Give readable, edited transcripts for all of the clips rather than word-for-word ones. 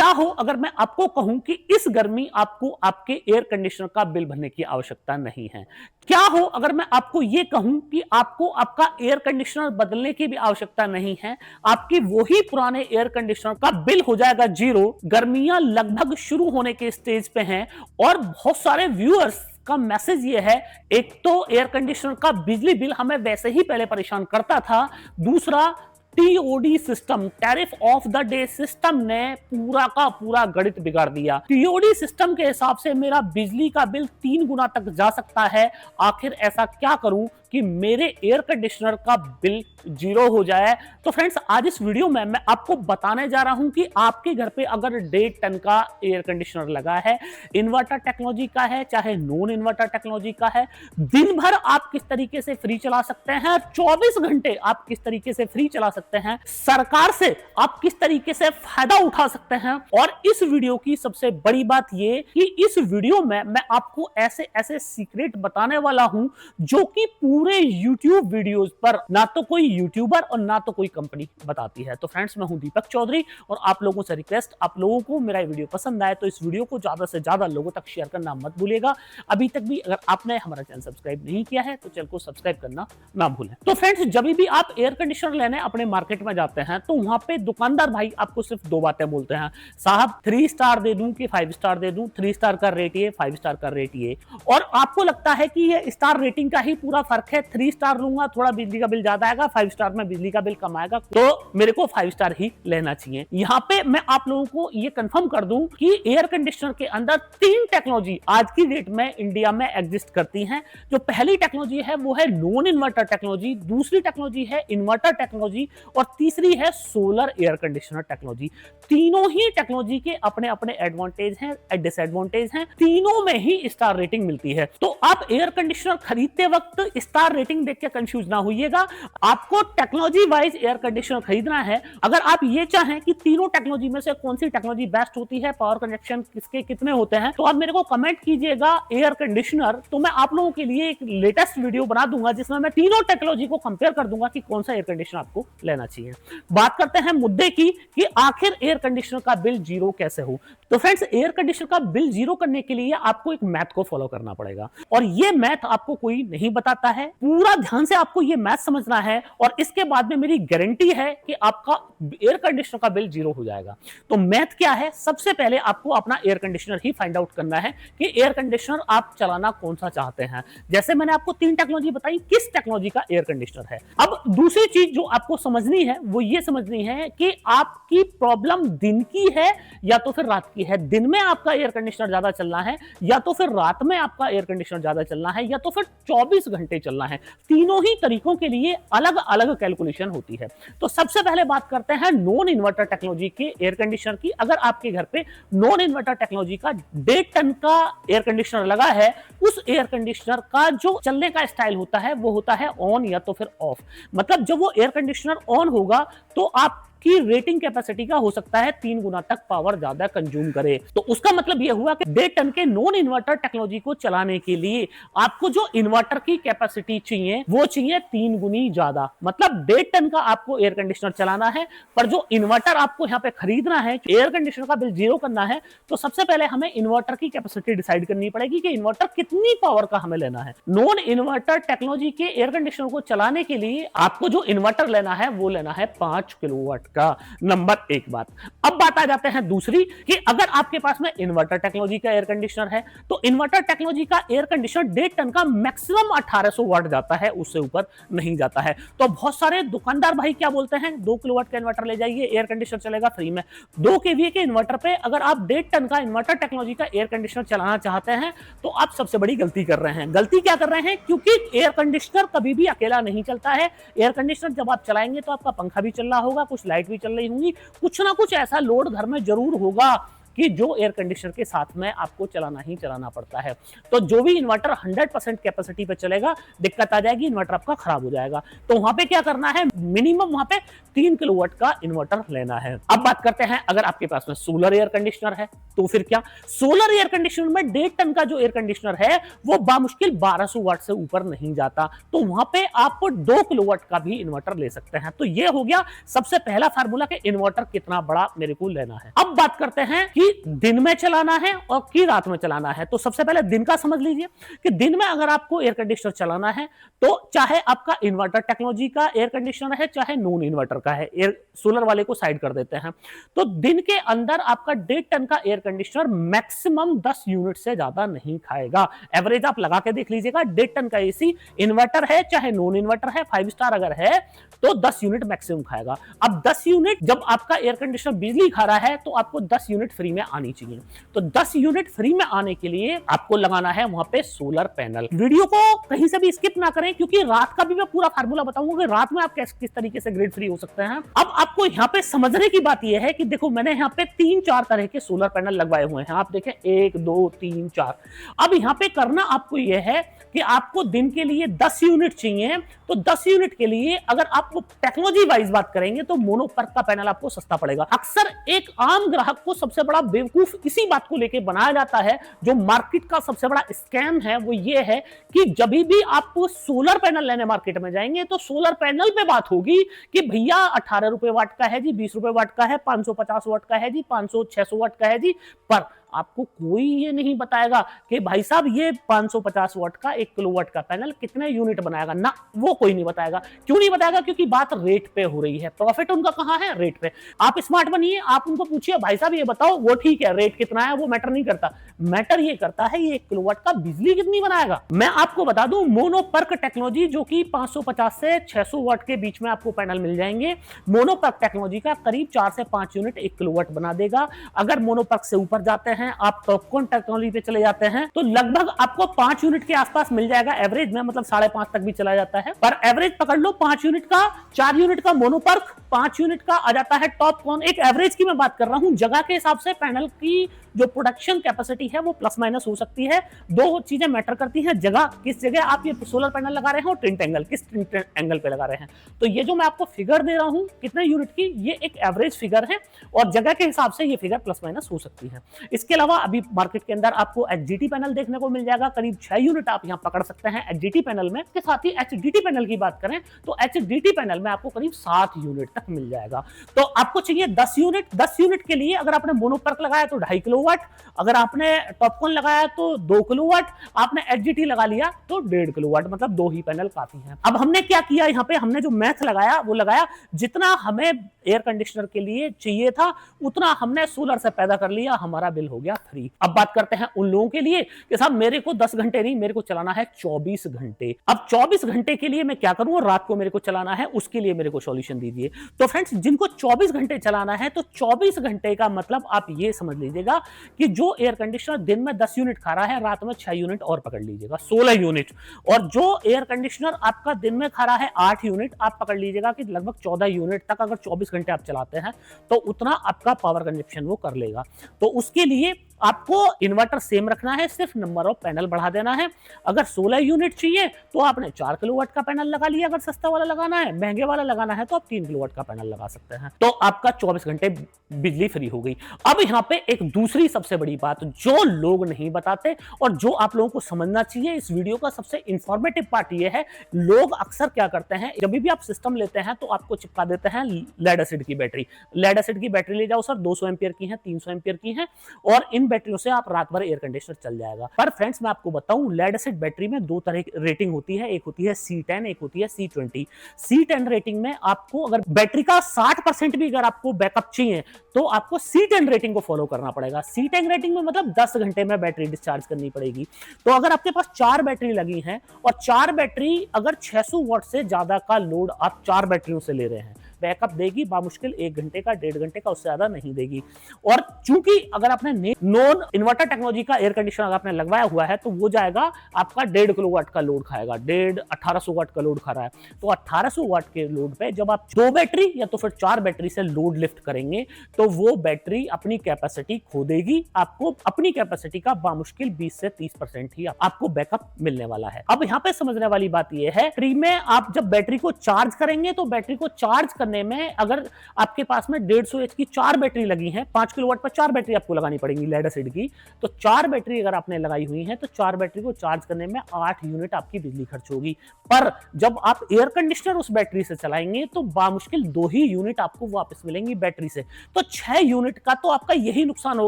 क्या हो अगर मैं आपको कहूं कि इस गर्मी आपको आपके एयर कंडीशनर का बिल भरने की आवश्यकता नहीं है। क्या हो अगर मैं आपको यह कहूं कि आपको आपका एयर कंडीशनर बदलने की भी आवश्यकता नहीं है, आपकी वही पुराने एयर कंडीशनर का बिल हो जाएगा जीरो। गर्मियां लगभग शुरू होने के स्टेज पे हैं और बहुत सारे व्यूअर्स का मैसेज ये है, एक तो एयर कंडीशनर का बिजली बिल हमें वैसे ही पहले परेशान करता था, दूसरा TOD system, tariff of the day system ने पूरा का पूरा गणित बिगाड़ दिया। टीओडी सिस्टम के हिसाब से मेरा बिजली का बिल 3 गुना तक जा सकता है। आखिर ऐसा क्या करूं कि मेरे एयर कंडीशनर का बिल जीरो हो जाए। तो फ्रेंड्स, आज इस वीडियो में मैं आपको बताने जा रहा हूं कि आपके घर पे अगर 1.5 टन का एयर कंडीशनर लगा है, इन्वर्टर टेक्नोलॉजी का है चाहे नॉन इन्वर्टर टेक्नोलॉजी का है, दिन भर आप किस तरीके से फ्री चला सकते हैं, 24 घंटे आप किस तरीके से फ्री चला सकते हैं, सरकार से आप किस तरीके से फायदा उठा सकते हैं। और इस वीडियो की सबसे बड़ी बात यह कि इस वीडियो में मैं आपको ऐसे ऐसे सीक्रेट बताने वाला हूं जो कि पूरे YouTube वीडियोस पर ना तो कोई यूट्यूबर और ना तो कोई कंपनी बताती है। तो फ्रेंड्स, मैं हूं दीपक चौधरी और आप लोगों से रिक्वेस्ट, आप लोगों को मेरा वीडियो पसंद आए तो इस वीडियो को ज्यादा से ज्यादा लोगों तक शेयर करना मत भूलिएगा। अभी तक भी अगर आपने हमारा चैनल सब्सक्राइब नहीं किया है तो चैनल को सब्सक्राइब करना ना भूलें। तो फ्रेंड्स, जब भी आप एयर कंडीशनर लेने अपने मार्केट में जाते हैं तो वहां पे दुकानदार भाई आपको सिर्फ 2 बातें बोलते हैं, साहब 3 स्टार दे दूं कि 5 स्टार दे दूं, 3 स्टार का रेट ये, 5 स्टार का रेट ये। और आपको लगता है कि ये स्टार रेटिंग का ही पूरा फर्क है, 3 स्टार लूंगा थोड़ा बिजली का बिल ज्यादा आएगा, 5 स्टार में बिजली का बिल कम आएगा, तो मेरे को 5 स्टार ही लेना चाहिए। यहाँ पे मैं आप लोगों को ये कंफर्म कर दूं कि एयर कंडीशनर के अंदर 3 टेक्नोलॉजी आज की डेट में इंडिया में एग्जिस्ट करती हैं। जो पहली टेक्नोलॉजी है वो है नॉन इन्वर्टर टेक्नोलॉजी, दूसरी टेक्नोलॉजी है इन्वर्टर टेक्नोलॉजी और तीसरी है सोलर एयर कंडीशनर टेक्नोलॉजी। तीनों ही टेक्नोलॉजी के अपने अपने एडवांटेज हैं, डिसएडवांटेज हैं, तीनों में ही स्टार रेटिंग मिलती है। तो आप एयर कंडीशनर खरीदते वक्त स्टार रेटिंग देख के कंफ्यूज ना होइएगा। आपको टेक्नोलॉजी वाइज एयर कंडीशनर खरीदना है। अगर आप ये चाहें कि तीनों टेक्नोलॉजी में से कौन सी टेक्नोलॉजी बेस्ट होती है, पावर कंजप्शन किसके कितने होते हैं, तो आप मेरे को कमेंट कीजिएगा एयर कंडीशनर, तो मैं आप लोगों के लिए एक लेटेस्ट वीडियो बना दूंगा जिसमें मैं तीनों टेक्नोलॉजी को कंपेयर कर दूंगा कि कौन सा एयर कंडीशनर आपको लेना चाहिए। बात करते हैं मुद्दे की कि आखिर एयर कंडीशनर का बिल जीरो कैसे हो। तो फ्रेंड्स, एयर कंडीशनर का बिल जीरो करने के लिए आपको एक मैथ को फॉलो करना पड़ेगा और ये मैथ आपको कोई नहीं बताता है। पूरा ध्यान से आपको ये मैथ समझना है और इसके बाद में मेरी गारंटी है कि आपका एयर कंडीशनर का बिल जीरो हो जाएगा। तो मैथ क्या है? सबसे पहले आपको अपना एयर कंडीशनर ही फाइंड आउट करना है कि एयर कंडीशनर आप चलाना कौन सा चाहते हैं। जैसे मैंने आपको 3 टेक्नोलॉजी बताई, किस टेक्नोलॉजी का एयर कंडीशनर है। अब दूसरी चीज जो आपको समझनी है वो ये समझनी है कि आपकी प्रॉब्लम दिन की है या तो फिर रात की है। दिन में आपका एयर कंडीशनर ज्यादा चलना है या तो फिर रात में आपका एयर कंडीशनर ज्यादा चलना है या तो फिर 24 घंटे चलना है। तीनों ही तरीकों के लिए अलग अलग कैलकुलेशन होती है। तो सबसे पहले बात करते हैं नॉन इन्वर्टर टेक्नोलॉजी के एयर कंडीशनर की। अगर आपके घर पे नॉन इन्वर्टर टेक्नोलॉजी का 1.5 टन का एयर कंडीशनर लगा है, उस एयर कंडीशनर का जो चलने का स्टाइल होता है वो होता है ऑन या तो फिर ऑफ। मतलब जब वो एयर कंडीशनर ऑन होगा तो आप की रेटिंग कैपेसिटी का हो सकता है 3 गुना तक पावर ज्यादा कंज्यूम करे। तो उसका मतलब यह हुआ कि 1.5 टन के नॉन इन्वर्टर टेक्नोलॉजी को चलाने के लिए आपको जो इन्वर्टर की कैपेसिटी चाहिए वो चाहिए 3 गुनी ज्यादा। मतलब 1.5 टन का आपको एयर कंडीशनर चलाना है, पर जो इन्वर्टर आपको यहाँ पे खरीदना है, एयर कंडीशनर का बिल जीरो करना है, तो सबसे पहले हमें इन्वर्टर की कैपेसिटी डिसाइड करनी पड़ेगी कि इन्वर्टर कितनी पावर का हमें लेना है। नॉन इन्वर्टर टेक्नोलॉजी के एयर कंडीशनर को चलाने के लिए आपको जो इन्वर्टर लेना है वो लेना है 5 किलोवाट का। नंबर 1 बात। अब बात आ जाते हैं दूसरी कि अगर आपके पास में इन्वर्टर टेक्नोलॉजी का एयर कंडीशनर है तो इन्वर्टर टेक्नोलॉजी का एयर कंडीशनर 1.5 टन का मैक्सिमम 1800 वाट जाता है, उससे ऊपर नहीं जाता है। तो बहुत सारे दुकानदार भाई क्या बोलते हैं, 2 किलोवाट का इन्वर्टर ले जाइए, एयर कंडीशनर चलेगा फ्री में। 2 केवीए के इन्वर्टर पे अगर आप 1.5 टन का इन्वर्टर टेक्नोलॉजी का एयर कंडीशनर चलाना चाहते हैं तो आप सबसे बड़ी गलती कर रहे हैं। गलती क्या कर रहे हैं? क्योंकि एयर कंडीशनर कभी भी अकेला नहीं चलता है। एयर कंडीशनर जब आप चलाएंगे तो आपका पंखा भी चल रहा होगा, कुछ लाइट भी चल रही होंगी, कुछ ना कुछ ऐसा लोड घर में जरूर होगा कि जो एयर कंडीशनर के साथ में आपको चलाना ही चलाना पड़ता है। तो जो भी इन्वर्टर 100% कैपेसिटी पे चलेगा, दिक्कत आ जाएगी, इन्वर्टर आपका खराब हो जाएगा। तो वहां पे क्या करना है, मिनिमम वहां पे 3 किलोवाट का इन्वर्टर लेना है। अब बात करते हैं, अगर आपके पास में सोलर एयर कंडीशनर है तो फिर क्या, सोलर एयर कंडीशनर में 1.5 टन का जो एयर कंडीशनर है वो बामुश्किल 1200 वाट से ऊपर नहीं जाता, तो वहां पे आप 2 किलोवाट का भी इन्वर्टर ले सकते हैं। तो ये हो गया सबसे पहला फार्मूला कि इन्वर्टर कितना बड़ा मेरे को लेना है। अब बात करते हैं कि दिन में चलाना है और कि रात में चलाना है। तो सबसे पहले दिन का समझ लीजिए कि दिन में अगर आपको एयर कंडीशनर चलाना है तो चाहे आपका इन्वर्टर टेक्नोलॉजी का एयर कंडीशनर है चाहे नॉन इन्वर्टर का है, एयर सोलर वाले को साइड कर देते हैं, तो दिन के अंदर आपका 1.5 टन का एयर कंडीशनर मैक्सिमम 10 यूनिट से ज्यादा नहीं खाएगा। एवरेज आप लगा के देख लीजिएगा, 1.5 टन का एसी इन्वर्टर है चाहे नॉन इन्वर्टर है, 5 स्टार अगर है तो 10 यूनिट मैक्सिमम खाएगा। अब 10 यूनिट जब आपका एयर कंडीशनर बिजली खा रहा है तो आपको 10 यूनिट फ्री में आनी चाहिए। तो 10 यूनिट फ्री में आने के लिए आपको लगाना है वहां पे सोलर पैनल। वीडियो को कहीं से भी स्किप ना करें, क्योंकि रात का भी मैं पूरा फार्मूला बताऊंगा कि रात में आप किस तरीके से ग्रिड फ्री हो सकते हैं। अब आपको यहाँ पे समझने की बात यह है कि देखो मैंने यहाँ पे 3-4 तरह के सोलर पैनल लगवाए हुए हैं, आप देखें 1 2 3 4। अब यहाँ पे करना आपको यह है कि आपको दिन के लिए 10 यूनिट चाहिए, तो 10 यूनिट के लिए अगर आपको टेक्नोलॉजी वाइज बात करेंगे तो मोनोपर्क का पैनल आपको सस्ता पड़ेगा। अक्सर एक आम ग्राहक को सबसे बड़ा बेवकूफ इसी बात को लेकर बनाया जाता है, जो मार्केट का सबसे बड़ा स्कैम है वो ये है कि जब भी आप सोलर पैनल लेने मार्केट में जाएंगे तो सोलर पैनल पे बात होगी कि भैया 18 रुपए वाट का है जी, 20 रुपए वाट का है, 550 वाट का है जी, 500-600 वाट का है जी, पर आपको कोई ये नहीं बताएगा कि भाई साहब ये 550 वाट का 1 किलोवाट का पैनल कितने यूनिट बनाएगा ना, वो कोई नहीं बताएगा। क्यों नहीं बताएगा? क्योंकि बात रेट पे हो रही है, प्रॉफिट उनका कहां है, रेट पे। आप स्मार्ट बनिए, आप उनको पूछिए भाई साहब ये बताओ, वो ठीक है रेट कितना है वो मैटर नहीं करता, मैटर ये करता है ये 1 किलोवाट का बिजली कितनी बनाएगा। मैं आपको बता दूं, मोनोपर्क टेक्नोलॉजी जो कि 550 से 600 वाट के बीच में आपको पैनल मिल जाएंगे, मोनोपर्क टेक्नोलॉजी का करीब 4 से 5 यूनिट 1 किलोवाट बना देगा। अगर मोनोपर्क से ऊपर जाते हैं, आप टॉपकॉन टेक्नोलॉजी पे चले जाते हैं तो लगभग आपको 5 यूनिट के आसपास मिल जाएगा एवरेज में, मतलब 5.5 तक भी चला जाता है, पर एवरेज पकड़ लो 5 यूनिट का, 4 यूनिट का मोनोपर्क, 5 यूनिट का आ जाता है टॉपकॉन। एक एवरेज की मैं बात कर रहा हूं, जगह के हिसाब से पैनल की जो प्रोडक्शन कैपेसिटी है वो प्लस माइनस हो सकती है। दो चीजें मैटर करती हैं, जगह, किस जगह आप ये सोलर पैनल लगा रहे हो, टिंट एंगल, किस टिंट एंगल पे लगा रहे हैं। तो ये जो मैं आपको फिगर दे रहा हूं कितने यूनिट की, ये एक एवरेज फिगर है और जगह के हिसाब से ये फिगर प्लस माइनस हो सकती है। इसके अलावा अभी मार्केट के अंदर आपको एचजीटी पैनल देखने को मिल जाएगा, करीब 6 यूनिट आप यहां पकड़ सकते हैं एचजीटी पैनल में। इसके साथ ही एचडीटी पैनल की बात करें तो एचडीटी पैनल में आपको करीब 7 यूनिट तक मिल जाएगा। तो आपको चाहिए 10 यूनिट। 10 यूनिट के लिए अगर आपने मोनोपर्क लगाया तो 2.5 किलोवाट, अगर आपने टॉपकॉन लगाया तो 2 किलोवाट, आपने एचजीटी लगा लिया तो 1.5 किलोवाट, मतलब 2 ही पैनल काफी हैं। अब हमने क्या किया, यहाँ पे हमने जो मैथ लगाया वो लगाया, जितना हमें एयर कंडीशनर के लिए चाहिए था उतना हमने सोलर से पैदा कर लिया, हमारा बिल हो गया फ्री। अब बात करते हैं उन लोगों के लिए कि साहब मेरे को 10 घंटे नहीं, मेरे को चलाना है 24 घंटे। अब 24 घंटे के लिए मैं क्या करूं, रात को मेरे को चलाना है, उसके लिए मेरे को सॉल्यूशन दीजिए। तो फ्रेंड्स, जिनको 24 घंटे चलाना है तो 24 घंटे का मतलब आप ये समझ लीजिएगा कि जो एयर कंडीशनर दिन में 10 यूनिट खा रहा है, रात में 6 यूनिट और पकड़ लीजिएगा, 16 यूनिट। और जो एयर कंडीशनर आपका दिन में खा रहा है 8 यूनिट, आप पकड़ लीजिएगा कि लगभग 14 यूनिट तक अगर 24 घंटे आप चलाते हैं तो उतना आपका पावर कंजप्शन वो कर लेगा। तो उसके लिए आपको इन्वर्टर सेम रखना है, सिर्फ नंबर ऑफ पैनल बढ़ा देना है। अगर 16 यूनिट चाहिए तो आपने 4 किलोवाट का पैनल लगा लिया, अगर सस्ता वाला लगाना है, महंगे वाला लगाना है तो आप 3 किलोवाट का पैनल लगा सकते हैं। तो आपका 24 घंटे बिजली फ्री हो गई। अब यहाँ पे एक दूसरी सबसे बड़ी बात जो लोग नहीं बताते और जो आप लोगों को समझना चाहिए, इस वीडियो का सबसे इंफॉर्मेटिव पार्ट ये है, लोग अक्सर क्या करते हैं, जब भी आप सिस्टम लेते हैं तो आपको चिपका देते हैं लेड एसिड की बैटरी। लेड एसिड की बैटरी ले जाओ सर, 200 एम्पियर की है, 300 एम्पियर की है, और इन बैटरियों से आप रात भर एयर कंडीशनर चल जाएगा। पर फ्रेंड्स, मैं आपको बताऊं, लेड एसिड बैटरी में 2 तरह की रेटिंग होती है, एक होती है C10, एक होती है C20। C10 रेटिंग में आपको अगर बैटरी का 60% भी अगर आपको बैकअप चाहिए तो आपको C10 रेटिंग को फॉलो करना पड़ेगा। C10 रेटिंग में मतलब 10 घंटे में बैटरी डिस्चार्ज करनी पड़ेगी। तो अगर आपके पास 4 बैटरी लगी हैं और 4 बैटरी अगर 600 वाट से ज्यादा का लोड आप 4 बैटरियों से ले रहे हैं, बैकअप देगी बामुश्किल 1 घंटे का, 1.5 घंटे का, उससे ज्यादा नहीं देगी। और चूंकि अगर आपने नॉन इन्वर्टर टेक्नोलॉजी का एयर कंडीशनर अगर आपने लगवाया हुआ है तो वो जाएगा आपका 1.5 किलोवाट का लोड खाएगा, 1800 वाट का लोड खा रहा है। तो 1800 वाट के लोड पे जब आप 2 बैटरी या तो फिर 4 बैटरी से लोड लिफ्ट करेंगे तो वो बैटरी अपनी कैपेसिटी खो देगी, आपको अपनी कैपेसिटी का बामुश्किल 20 से 30% ही आपको बैकअप मिलने वाला है। अब यहाँ पे समझने वाली बात यह है, बैटरी में आप जब बैटरी को चार्ज करेंगे तो बैटरी को चार्ज करने में अगर आपके पास में 150 एच की 4 बैटरी लगी है, 5 किलोवाट पर 4 बैटरी आपको लगानी पड़ेगी लेड एसिड की, तो 4 बैटरी अगर आपने लगाई हुई है तो 4 बैटरी को चार्ज करने में 8 यूनिट आपकी बिजली खर्च होगी। पर जब आप एयर कंडीशनर उस बैटरी से चलाएंगे तो बामुश्किल 2 ही यूनिट आपको वापस मिलेंगी बैटरी से, तो 6 यूनिट का तो आपका यही नुकसान हो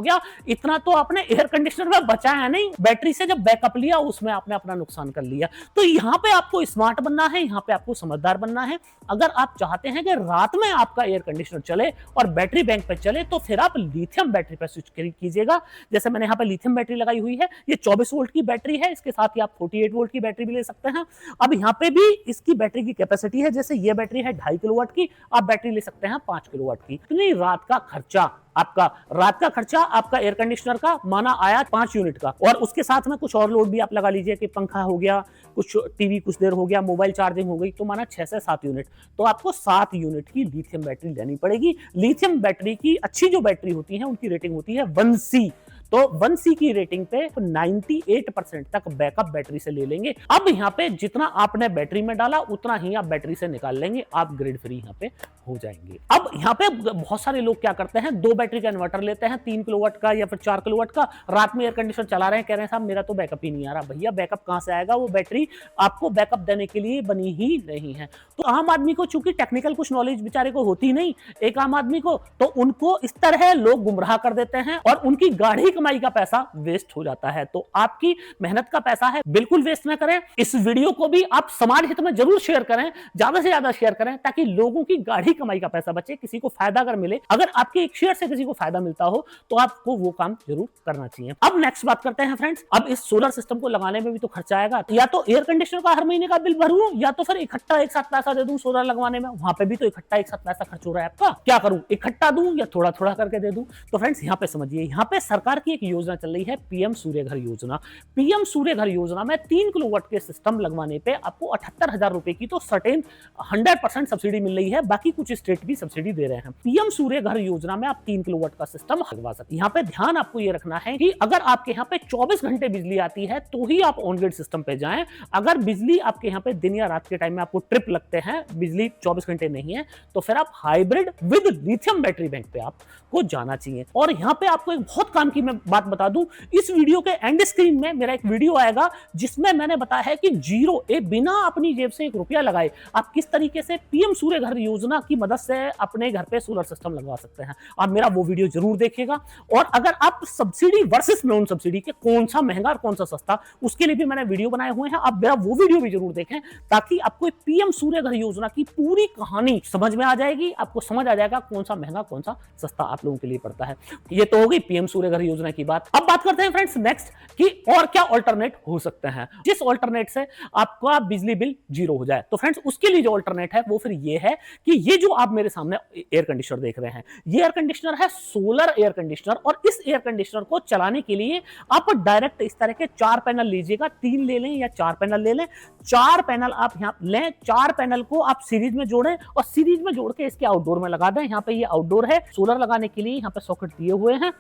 गया। इतना तो आपने एयर कंडीशनर में बचाया नहीं, बैटरी से जब बैकअप लिया उसमें आपने अपना नुकसान कर लिया। तो यहां पे आपको स्मार्ट बनना है, यहां पे आपको समझदार बनना है। अगर आप चाहते हैं कि रात में आपका एयर कंडीशनर चले और बैटरी बैंक पे चले तो फिर आप लिथियम बैटरी पर स्विच कीजिएगा। जैसे मैंने यहाँ पे लिथियम बैटरी लगाई हुई है, ये 24 वोल्ट की बैटरी है, इसके साथ ही आप 48 वोल्ट की बैटरी भी ले सकते हैं। अब यहाँ पे भी इसकी बैटरी की कैपेसिटी है, जैसे ये बैटरी है 2.5 किलोवाट की, आप बैटरी ले सकते हैं 5 किलोवाट की। इतनी रात का खर्चा आपका एयर कंडीशनर का माना आया 5 यूनिट का, और उसके साथ में कुछ और लोड भी आप लगा लीजिए कि पंखा हो गया, कुछ टीवी कुछ देर हो गया, मोबाइल चार्जिंग हो गई, तो माना 6 से 7 यूनिट, तो आपको 7 यूनिट की लिथियम बैटरी लेनी पड़ेगी। लिथियम बैटरी की अच्छी जो बैटरी होती है उनकी रेटिंग होती है 1C, तो 1C की रेटिंग पे 98% तक बैकअप बैटरी से ले लेंगे। अब यहाँ पे जितना आपने बैटरी में डाला उतना ही आप बैटरी से निकाल लेंगे, आप ग्रिड फ्री यहाँ पे हो जाएंगे। अब यहाँ पे बहुत सारे लोग क्या करते हैं, 2 बैटरी का इन्वर्टर लेते हैं, 3 किलोवाट का या फिर 4 किलोवाट का, रात में एयर कंडीशनर चला रहे हैं, कह रहे हैं साहब मेरा तो बैकअप ही नहीं आ रहा। भैया बैकअप कहां से आएगा, वो बैटरी आपको बैकअप देने के लिए बनी ही नहीं है। तो आम आदमी को चूंकि टेक्निकल कुछ नॉलेज बेचारे को होती नहीं, एक आम आदमी को, तो उनको इस तरह लोग गुमराह कर देते हैं और उनकी गाढ़ी कमाई का पैसा वेस्ट हो जाता है। तो आपकी मेहनत का पैसा है, बिल्कुल वेस्ट ना करें। इस वीडियो को भी आप समाज हित में जरूर शेयर करें, ज्यादा से ज्यादा शेयर करें, ताकि लोगों की गाढ़ी कमाई का पैसा बचे, किसी को फायदा अगर मिले, अगर आपके एक शेयर से किसी को फायदा मिलता हो तो आपको वो काम जरूर करना चाहिए। अब नेक्स्ट बात करते हैं फ्रेंड्स, अब इस सोलर सिस्टम को लगाने में भी तो खर्चा आएगा, या तो एयर कंडीशनर का हर महीने का बिल भरूं या तो फिर इकट्ठा एक साथ पैसा दे दूं सोलर लगवाने में, वहां पे भी तो इकट्ठा एक साथ पैसा खर्च हो रहा है आपका। क्या करूं, इकट्ठा दूं या थोड़ा थोड़ा करके दे दूं? तो फ्रेंड्स यहाँ पे समझिए, यहाँ पे सरकार की एक योजना चल रही है, पीएम सूर्य घर योजना। पीएम सूर्य घर योजना में 3 किलोवाट के सिस्टम लगवाने पे आपको 78,000 रुपए की तो सर्टेन 100% सब्सिडी मिल रही है, बाकी कुछ स्टेट भी सब्सिडी दे रहे हैं। पीएम सूर्य घर योजना में आप 3 किलोवाट का सिस्टम लगवा सकते हैं। यहाँ पे ध्यान आपको ये रखना है कि अगर आपके यहाँ पे 24 घंटे बिजली आती है तो ही आप ऑन ग्रिड सिस्टम पे जाएं। अगर बिजली आपके यहाँ पे दिन या रात के टाइम में आपको ट्रिप लगते हैं, बिजली 24 घंटे नहीं है, तो फिर आप hybrid with lithium battery bank पे आपको जाना चाहिए। और यहाँ पे आपको एक बहुत काम की मैं बात बता दूं, इस वीडियो के एंड स्क्रीन में मेरा एक वीडियो आएगा जिसमें मैंने बताया है कि बिना अपनी जेब से 1 रुपया लगाए आप किस तरीके से पीएम सूर्य घर योजना की मदद से अपने घर पे सोलर सिस्टम लगवा सकते हैं। आप मेरा वो वीडियो जरूर देखिएगा। और अगर आप सब्सिडी वर्सेस नॉन सब्सिडी के कौन सा महंगा और कौन सा सस्ता, उसके लिए भी मैंने वीडियो बनाए हुए हैं, आप मेरा वो वीडियो भी जरूर देखें, ताकि आपको पीएम सूर्य घर योजना की पूरी कहानी समझ में आ जाएगी, आपको समझ आ जाएगा कौन सा महंगा कौन सा सस्ता आप लोगों के लिए पड़ता है। ये तो हो गई पीएम सूर्य घर योजना की बात। अब बात करते हैं फ्रेंड्स नेक्स्ट कि और क्या ऑल्टरनेट हो सकते हैं जिस ऑल्टरनेट से आपका बिजली बिल 0 हो जाए। तो फ्रेंड्स उसके लिए जो ऑल्टरनेट है वो फिर ये है कि ये जो आप मेरे सामने एयर कंडीशनर देख रहे हैं, ये एयर कंडीशनर है सोलर एयर कंडीशनर, और इस एयर कंडीशनर को चलाने के लिए आप डायरेक्ट इस तरह के 4 पैनल लीजिएगा, 3 ले लें या 4 पैनल ले लें। 4 पैनल आप यहाँ लें, 4 पैनल को आप सीरीज में जोड़ें और सीरीज में जोड़ के इसके आउटडोर में लगा दें। यहाँ पे ये आउटडोर है, सोलर लगाने के लिए यहाँ पे सॉकेट दिए हुए हैं,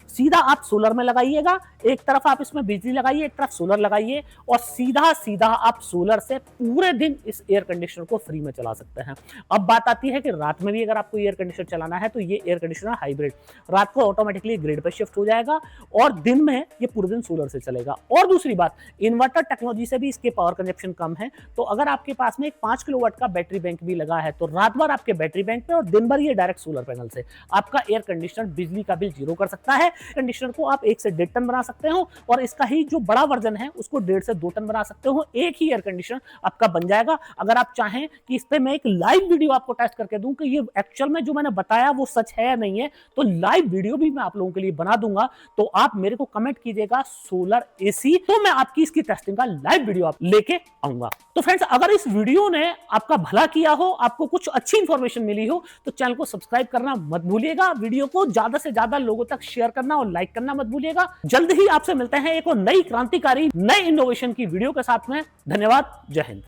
सीधा आप सोलर में लगाइएगा, एक तरफ आप इसमें बिजली लगाइए, एक तरफ सोलर लगाइए, और सीधा सीधा आप सोलर से पूरे दिन इस एयर कंडीशनर को फ्री में चला सकते हैं। अब बात आती है कि रात में भी अगर आपको एयर कंडीशनर चलाना है तो ये एयर कंडीशनर हाइब्रिड रात को ऑटोमेटिकली ग्रिड पर शिफ्ट हो जाएगा और दिन में ये पूरे दिन सोलर से चलेगा। और दूसरी बात, इन्वर्टर टेक्नोलॉजी से भी इसके पावर कंजप्शन कम है, तो अगर आपके पास में एक 5 किलोवाट का बैटरी बैंक भी लगा है तो रात भर आपके बैटरी बैंक पे और दिन भर ये डायरेक्ट सोलर पैनल से आपका एयर कंडीशनर बिजली का बिल 0 कर सकता है। कंडीशनर को आप 1 से 1.5 टन बना सकते हो और इसका ही जो बड़ा वर्जन है उसको 1.5 से 2 टन बना सकते हो। एक ही एयर कंडीशनर आपका बन जाएगा। अगर आप चाहें कि इस पे मैं एक लाइव वीडियो आपको टेस्ट करके दूं कि ये एक्चुअल में जो मैंने बताया वो सच है या नहीं है, तो लाइव वीडियो भी मैं आप लोगों के लिए बना दूंगा। तो आप मेरे को कमेंट कीजिएगा सोलर एसी, तो मैं आपकी इसकी टेस्टिंग का लाइव वीडियो आप लेके आऊंगा। तो फ्रेंड्स, अगर इस वीडियो ने आपका भला किया हो, आपको कुछ अच्छी इंफॉर्मेशन मिली हो, तो चैनल को सब्सक्राइब करना मत भूलिएगा। वीडियो को ज्यादा से ज्यादा लोगों तक शेयर करना और लाइक करना मत भूलिएगा। जल्द ही आपसे मिलते हैं एक और नई क्रांतिकारी नए इनोवेशन की वीडियो के साथ में। धन्यवाद। जय हिंद।